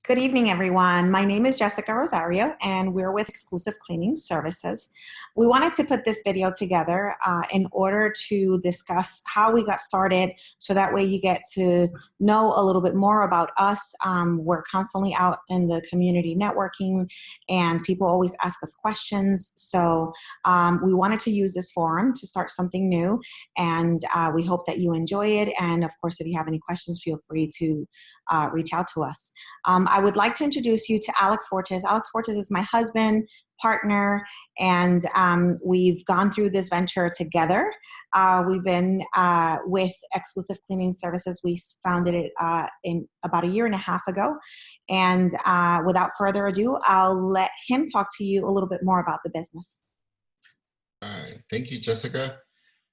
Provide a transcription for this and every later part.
Good evening, everyone. My name is Jessica Rosario, and we're with Exclusive Cleaning Services. We wanted to put this video together in order to discuss how we got started, so that way you get to know a little bit more about us. We're constantly out in the community networking, and people always ask us questions. So we wanted to use this forum to start something new, and we hope that you enjoy it. And of course, if you have any questions, feel free to reach out to us. I would like to introduce you to Alex Fortes. Alex Fortes is my husband, partner, and we've gone through this venture together. We've been with Exclusive Cleaning Services. We founded it in about a year and a half ago. And without further ado, I'll let him talk to you a little bit more about the business. All right. Thank you, Jessica.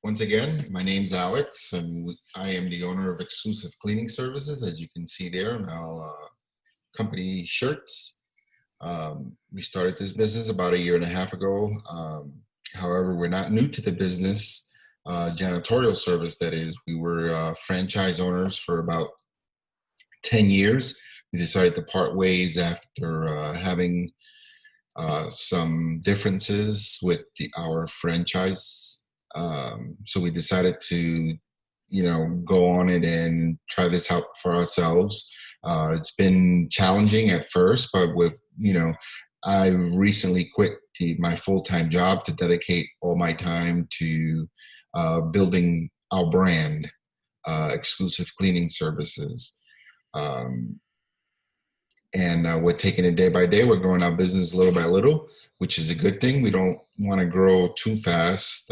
Once again, my name's Alex, and I am the owner of Exclusive Cleaning Services, as you can see there on our company shirts. We started this business about a year and a half ago. However, we're not new to the business. Janitorial service, that is. We were franchise owners for about 10 years. We decided to part ways after having some differences with our franchise. So we decided to, go on it and try this out for ourselves. It's been challenging at first, but I've recently quit my full-time job to dedicate all my time to building our brand, Exclusive Cleaning Services. And we're taking it day by day. We're growing our business little by little, which is a good thing. We don't want to grow too fast.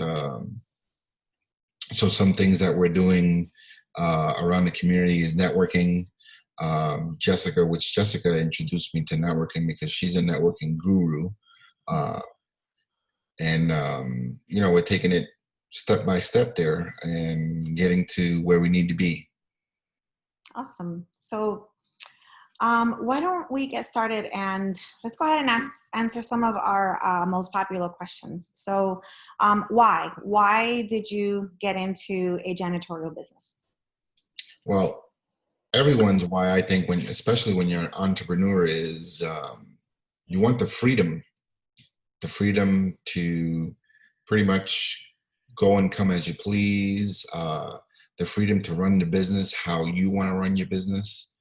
So some things that we're doing around the community is networking. Jessica introduced me to networking because she's a networking guru. We're taking it step by step there and getting to where we need to be. Awesome. So why don't we get started, and let's go ahead and answer some of our most popular questions. So why did you get into a janitorial business? Well, everyone's why, I think, especially when you're an entrepreneur, is you want the freedom to pretty much go and come as you please, the freedom to run the business how you want to run your business.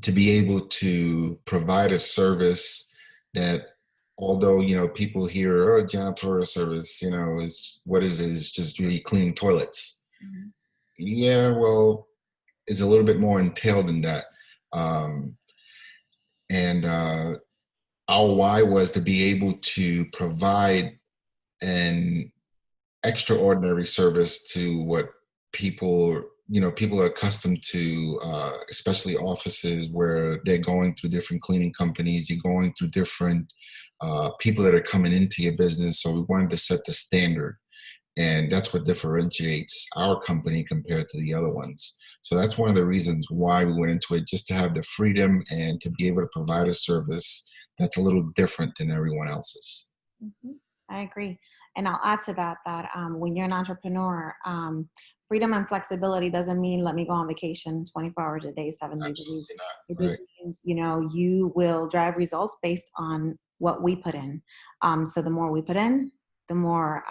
To be able to provide a service that, although people hear, oh, janitorial service, is just really cleaning toilets. Mm-hmm. Yeah, well, it's a little bit more entailed than that. Our why was to be able to provide an extraordinary service to what people are accustomed to, especially offices where they're going through different cleaning companies. You're going through different people that are coming into your business. So we wanted to set the standard. And that's what differentiates our company compared to the other ones. So that's one of the reasons why we went into it, just to have the freedom and to be able to provide a service that's a little different than everyone else's. Mm-hmm. I agree. And I'll add to that, when you're an entrepreneur, freedom and flexibility doesn't mean let me go on vacation 24 hours a day, 7 days a week. It just means, you will drive results based on what we put in. So the more we put in, the more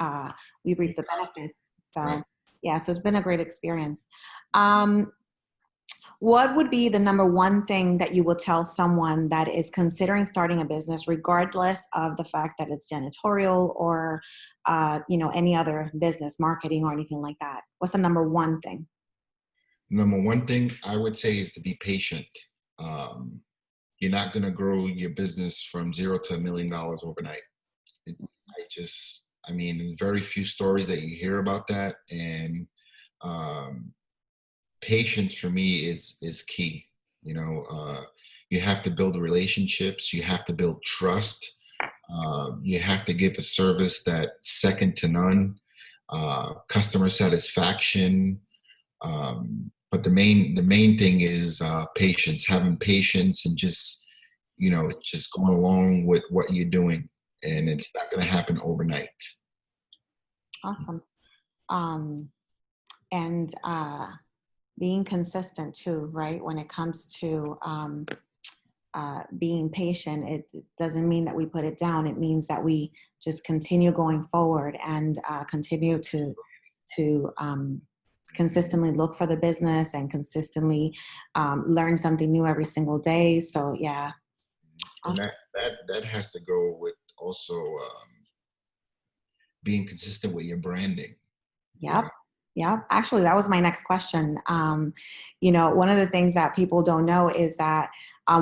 we reap the benefits. So so it's been a great experience. What would be the number one thing that you will tell someone that is considering starting a business, regardless of the fact that it's janitorial or, any other business, marketing or anything like that? What's the number one thing? Number one thing I would say is to be patient. You're not going to grow your business from $0 to $1 million overnight. Very few stories that you hear about that. And patience for me is key. You have to build relationships. You have to build trust. You have to give a service that's second to none. Customer satisfaction. But the main thing is patience. Having patience and just going along with what you're doing. And it's not going to happen overnight. Awesome. being consistent too, right? When it comes to being patient, it doesn't mean that we put it down. It means that we just continue going forward and continue to consistently look for the business and consistently learn something new every single day. So yeah, And awesome. that has to go with also being consistent with your branding. You Yep. know, Yep. Actually, that was my next question. One of the things that people don't know is that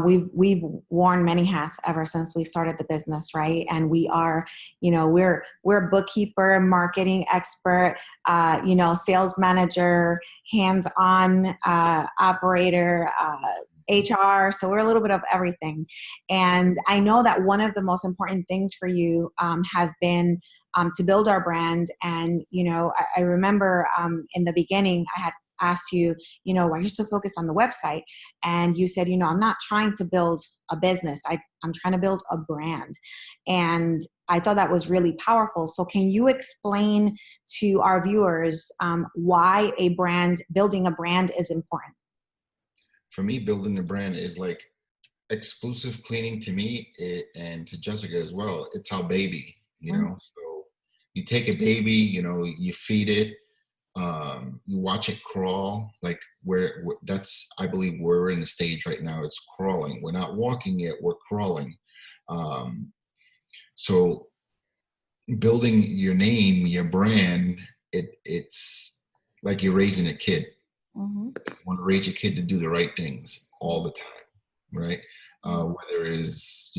we've worn many hats ever since we started the business, right? And we are, we're bookkeeper, marketing expert, sales manager, hands-on operator, HR. So we're a little bit of everything. And I know that one of the most important things for you has been to build our brand. And, I remember in the beginning, I had asked you, why you're so focused on the website. And you said, I'm not trying to build a business. I'm trying to build a brand. And I thought that was really powerful. So can you explain to our viewers why building a brand is important? for me, building a brand is like exclusive cleaning to me, and to Jessica as well. It's our baby, So you take a baby, you feed it, you watch it crawl. Like that's, I believe we're in the stage right now. It's crawling. We're not walking yet. We're crawling. Um, so building your name, your brand, it's like you're raising a kid. Mm-hmm. You want to raise your kid to do the right things all the time, right? Whether it's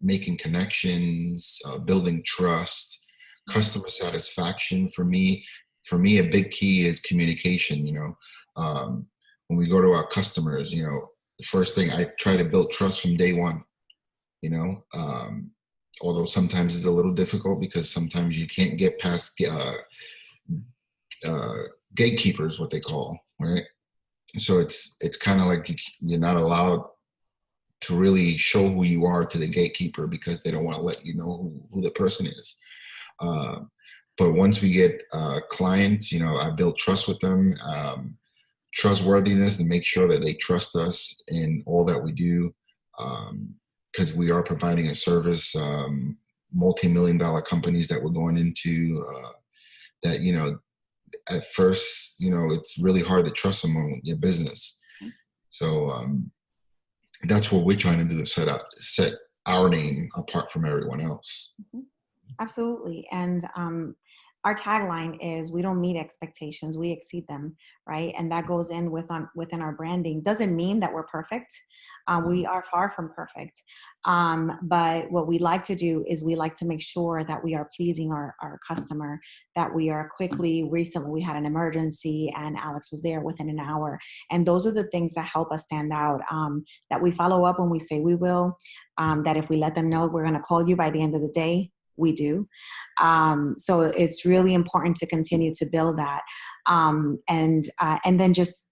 making connections, building trust, customer satisfaction. For me, a big key is communication. When we go to our customers, the first thing I try to build trust from day one. You know, although sometimes it's a little difficult because sometimes you can't get past uh, gatekeepers, what they call, right? So it's kind of like you're not allowed to really show who you are to the gatekeeper because they don't want to let you know who the person is. Uh, but once we get clients, I build trust with them, trustworthiness, and make sure that they trust us in all that we do, because we are providing a service. Multi-million-dollar companies that we're going into, that at first, it's really hard to trust someone with your business. So that's what we're trying to do, to set our name apart from everyone else. Mm-hmm. Absolutely. And our tagline is, we don't meet expectations, we exceed them, right? And that goes in within our branding. Doesn't mean that we're perfect. We are far from perfect. But what we like to do is we like to make sure that we are pleasing our customer, that we are recently we had an emergency and Alex was there within an hour. And those are the things that help us stand out, that we follow up when we say we will, that if we let them know we're going to call you by the end of the day, we do. So it's really important to continue to build that. And then just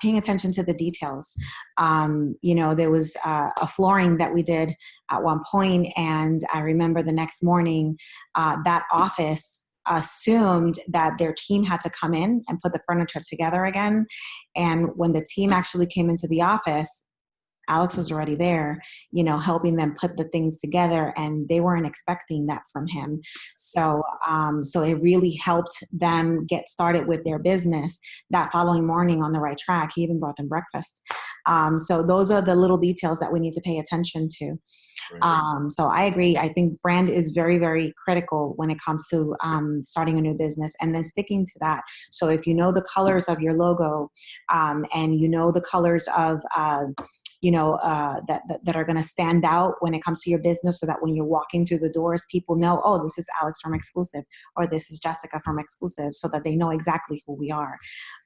paying attention to the details. There was a flooring that we did at one point, and I remember the next morning, that office assumed that their team had to come in and put the furniture together again. And when the team actually came into the office, Alex was already there, helping them put the things together, and they weren't expecting that from him. So it really helped them get started with their business that following morning on the right track. He even brought them breakfast. So those are the little details that we need to pay attention to. Right. So I agree. I think brand is very, very critical when it comes to starting a new business and then sticking to that. So if you know the colors of your logo, and the colors of that are going to stand out when it comes to your business, so that when you're walking through the doors, people know, oh, this is Alex from Exclusive, or this is Jessica from Exclusive, so that they know exactly who we are.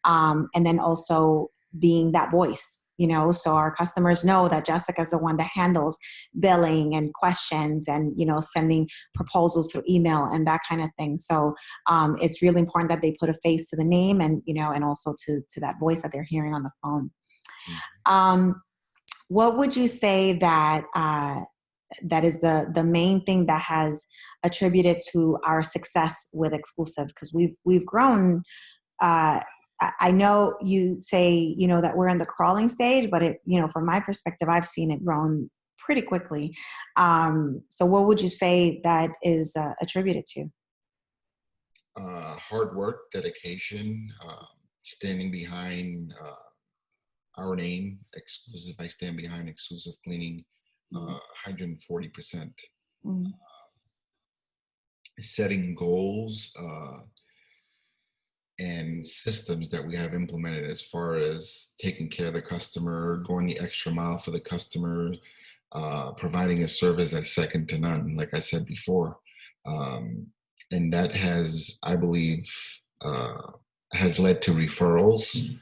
And then also being that voice, so our customers know that Jessica is the one that handles billing and questions and, sending proposals through email and that kind of thing. So it's really important that they put a face to the name and, and also to that voice that they're hearing on the phone. What would you say that that is the main thing that has attributed to our success with Exclusive? Because we've grown I know you say, that we're in the crawling stage, but from my perspective, I've seen it grown pretty quickly. So what would you say that is attributed to? Hard work, dedication, standing behind our name, exclusive. I stand behind exclusive cleaning, 140%. Mm-hmm. Setting goals and systems that we have implemented as far as taking care of the customer, going the extra mile for the customer, providing a service that's second to none, like I said before. And that has, I believe, has led to referrals,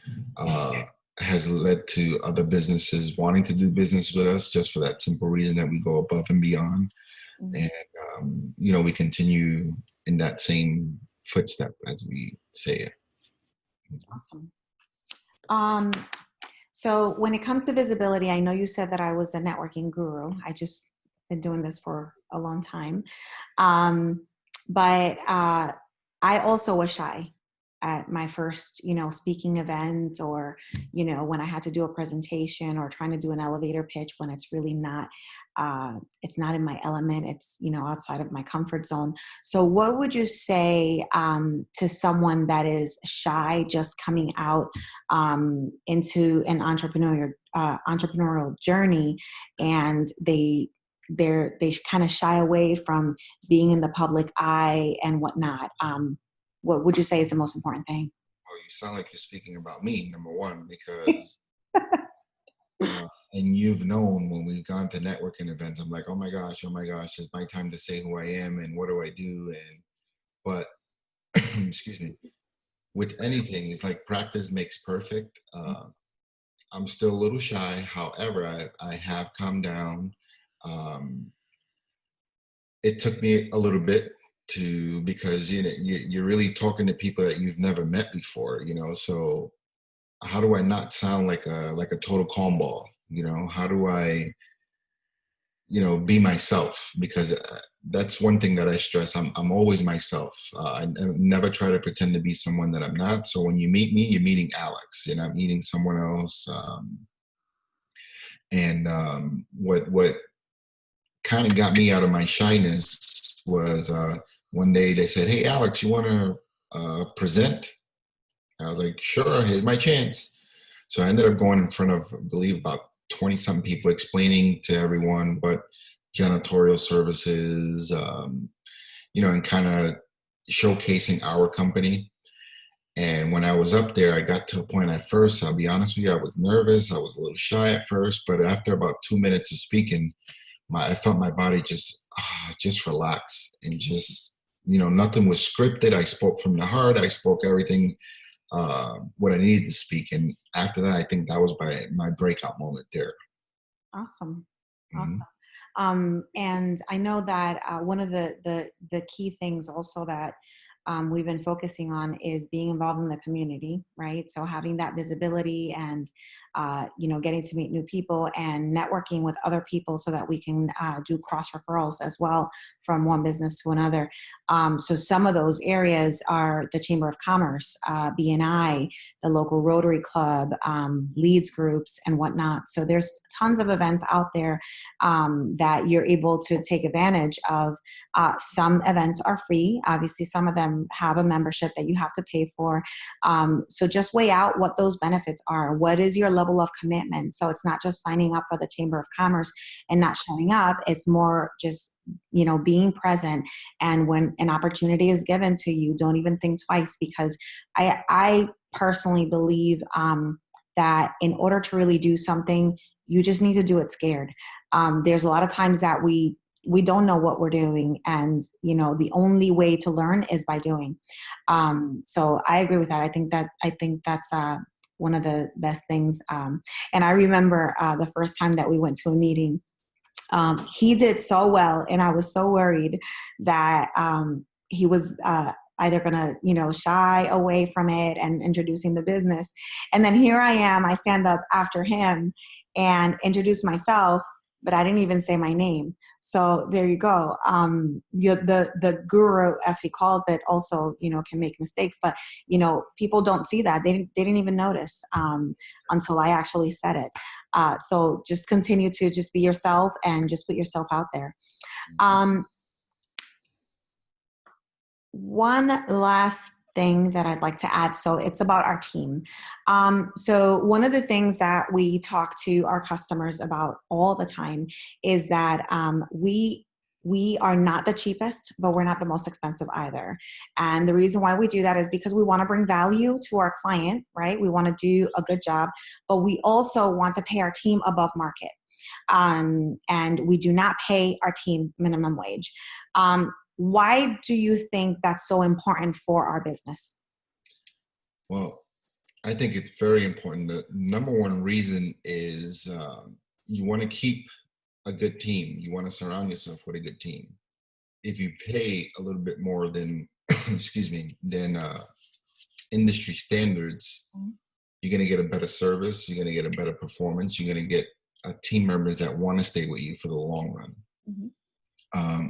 has led to other businesses wanting to do business with us just for that simple reason that we go above and beyond. Mm-hmm. And, we continue in that same footstep, as we say it. Awesome. So when it comes to visibility, I know you said that I was the networking guru. I just been doing this for a long time. But I also was shy at my first, speaking event, or, when I had to do a presentation or trying to do an elevator pitch when it's really not, it's not in my element. It's, outside of my comfort zone. So what would you say to someone that is shy, just coming out into an entrepreneurial journey, and they kind of shy away from being in the public eye and whatnot? What would you say is the most important thing? Oh, you sound like you're speaking about me, number one, because and you've known when we've gone to networking events, I'm like, oh my gosh, it's my time to say who I am and what do I do. But excuse me, with anything, it's like practice makes perfect. I'm still a little shy. However, I have calmed down. It took me a little bit because you're really talking to people that you've never met before, so how do I not sound like a total calm ball? How do I be myself? Because that's one thing that I stress. I'm always myself. I never try to pretend to be someone that I'm not. So when you meet me, you're meeting Alex. You're not meeting someone else. What kind of got me out of my shyness was one day they said, "Hey, Alex, you want to present?" I was like, "Sure, here's my chance." So I ended up going in front of, I believe, about 20-something people, explaining to everyone what janitorial services, and kind of showcasing our company. And when I was up there, I got to a point at first, I'll be honest with you, I was nervous. I was a little shy at first, but after about 2 minutes of speaking, I felt my body just relax, and just, nothing was scripted. I spoke from the heart. I spoke everything, what I needed to speak. And after that, I think that was my breakout moment there. Awesome. Mm-hmm. Awesome. And I know that one of the key things also that we've been focusing on is being involved in the community, right? So having that visibility and, getting to meet new people and networking with other people so that we can do cross referrals as well from one business to another. So some of those areas are the Chamber of Commerce, BNI, the local Rotary Club, leads groups and whatnot. So there's tons of events out there that you're able to take advantage of. Some events are free. Obviously, some of them have a membership that you have to pay for. So just weigh out what those benefits are. What is your level of commitment? So it's not just signing up for the Chamber of Commerce and not showing up. It's more just, being present. And when an opportunity is given to you, don't even think twice, because I personally believe that in order to really do something, you just need to do it scared. There's a lot of times that we don't know what we're doing, and the only way to learn is by doing. So I agree with that. I think that's one of the best things. And I remember the first time that we went to a meeting, he did so well, and I was so worried that he was either going to, shy away from it and introducing the business. And then here I am, I stand up after him and introduce myself, but I didn't even say my name. So there you go. The guru, as he calls it, also, can make mistakes, but, people don't see that. They didn't even notice until I actually said it. So just continue to just be yourself and just put yourself out there. One last thing that I'd like to add. So it's about our team. So one of the things that we talk to our customers about all the time is that we are not the cheapest, but we're not the most expensive either. And the reason why we do that is because we want to bring value to our client, right? We want to do a good job, but we also want to pay our team above market. And we do not pay our team minimum wage. Why do you think that's so important for our business? Well, I think it's very important. The number one reason is you want to keep a good team. You want to surround yourself with a good team. If you pay a little bit more than, excuse me, than industry standards, you're going to get a better service. You're going to get a better performance. You're going to get team members that want to stay with you for the long run.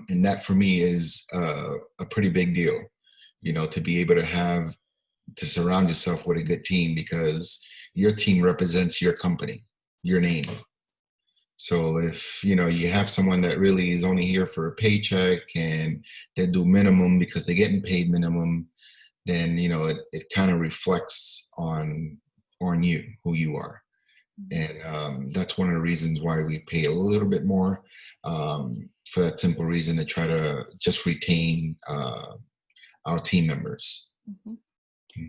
And that for me is a pretty big deal, to be able to surround yourself with a good team, because your team represents your company, your name. So if, you have someone that really is only here for a paycheck and they do minimum because they're getting paid minimum, then, it kind of reflects on you, who you are. And that's one of the reasons why we pay a little bit more, for that simple reason, to try to just retain our team members.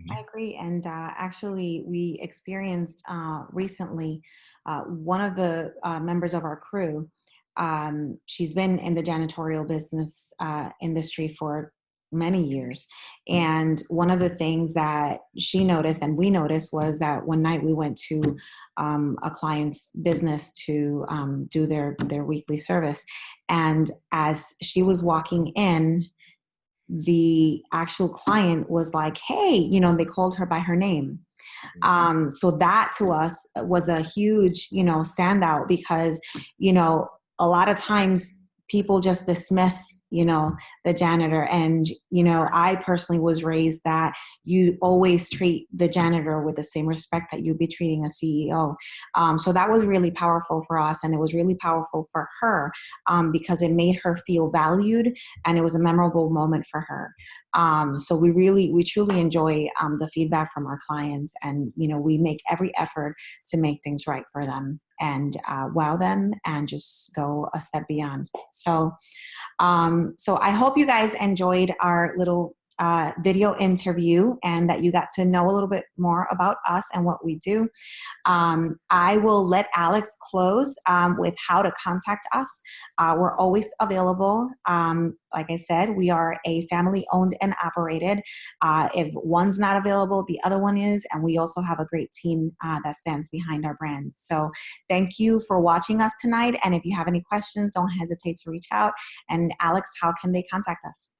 I agree. And actually, we experienced recently one of the members of our crew. She's been in the janitorial business industry for many years. And one of the things that she noticed and we noticed was that one night we went to a client's business to do their weekly service. And as she was walking in, the actual client was like, hey, they called her by her name. So that to us was a huge, standout, because, a lot of times people just dismiss, the janitor. And, I personally was raised that you always treat the janitor with the same respect that you'd be treating a CEO. So that was really powerful for us. And it was really powerful for her because it made her feel valued, and it was a memorable moment for her. So we truly enjoy the feedback from our clients, and, we make every effort to make things right for them and wow them and just go a step beyond. So I hope you guys enjoyed our little video interview, and that you got to know a little bit more about us and what we do. I will let Alex close with how to contact us. We're always available. Like I said, we are a family owned and operated. If one's not available, the other one is. And we also have a great team that stands behind our brands. So thank you for watching us tonight. And if you have any questions, don't hesitate to reach out. And Alex, how can they contact us?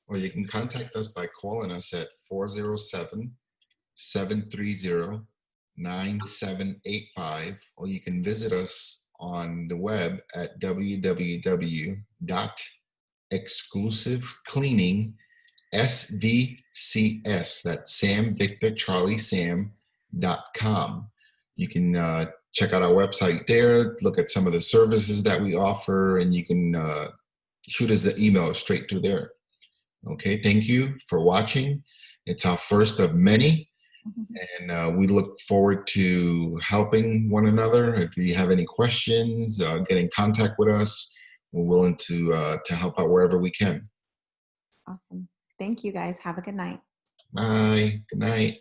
Well, you can contact us by calling us at 407-730-9785, or you can visit us on the web at www.exclusivecleaningsvcs, that's Sam Victor Charlie Sam.com. You can check out our website there, look at some of the services that we offer, and you can shoot us the email straight through there. Okay, thank you for watching. It's our first of many, and we look forward to helping one another. If you have any questions, get in contact with us. We're willing to help out wherever we can. Awesome. Thank you, guys. Have a good night. Bye. Good night.